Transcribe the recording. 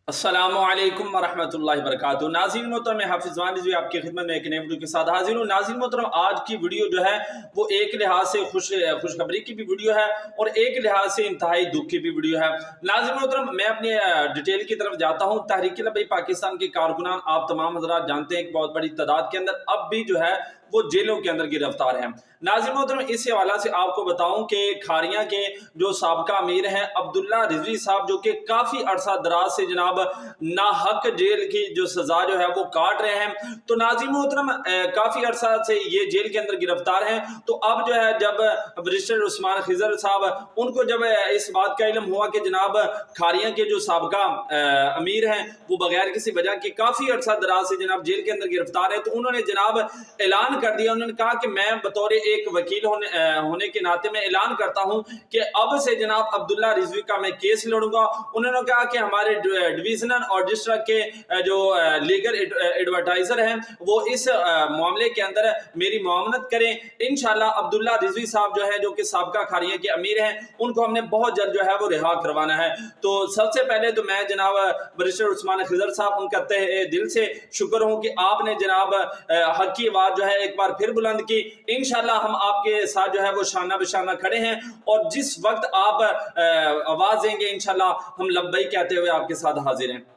अस्सलामुअलैकुम वरहमतुल्लाहि वबरकातुहू। नाज़रीन मोहतरम, मैं हाफिज़ रिज़वान आपकी खिदमत में एक नए वीडियो के साथ हाजिर हूँ। नाज़रीन मोहतरम, आज की वीडियो जो है वो एक लिहाज से खुशखबरी की भी वीडियो है और एक लिहाज से इंतहाई दुख की भी वीडियो है। नाज़रीन मोहतरम, मैं अपनी डिटेल की तरफ जाता हूँ। तहरीक लब्बैक पाकिस्तान के कारकुनान आप तमाम हज़रात जानते हैं कि बहुत बड़ी तादाद के अंदर अब भी जो है वो जेलों के अंदर गिरफ्तार हैं। नाज़रीन मोहतरम, इस हवाला से आपको बताऊं कि खारियां के जो साबका अमीर हैं अब्दुल्ला रिजवी साहब, जो कि काफ़ी अरसा दराज से जनाब नाहक जेल की जो सज़ा जो है वो काट रहे हैं। तो नाज़रीन मोहतरम, काफ़ी अरसा से ये जेल के अंदर गिरफ्तार हैं। तो अब जो है जब बैरिस्टर उस्मान खिज़र साहब, उनको जब इस बात का इल्म हुआ कि जनाब खारियां के जो साबका अमीर हैं वो बगैर किसी वजह के काफ़ी अरसा दराज से जनाब जेल के अंदर गिरफ्तार है, तो उन्होंने जनाब ऐलान कर दिया। उन्होंने कहा कि मैं बतौर एक वकील होने के नाते मैं ऐलान करता हूं कि अब से जनाब अब्दुल्ला रिजवी का मैं केस लड़ूंगा। उन्होंने कहा कि हमारे डिवीजनल और डिस्ट्रिक्ट के जो लीगल एडवर्टाइजर हैं वो इस मामले के अंदर मेरी मुआवनत करें। इंशाल्लाह अब्दुल्ला रिजवी साहब जो है, जो कि साबका खारिया के अमीर हैं, उनको हमने बहुत जल्द जो है वो रिहा करवाना है। तो सबसे पहले तो मैं जनाब बैरिस्टर उस्मान खिज़र साहब, उनका तहे दिल से शुक्र हूँ कि आपने जनाब हक की आवाज़ जो है एक बार फिर बुलंद की। इंशाल्लाह हम आपके साथ जो है वो शाना बशाना खड़े हैं और जिस वक्त आप आवाज़ देंगे इंशाल्लाह हम लब्बैक कहते हुए आपके साथ हाजिर हैं।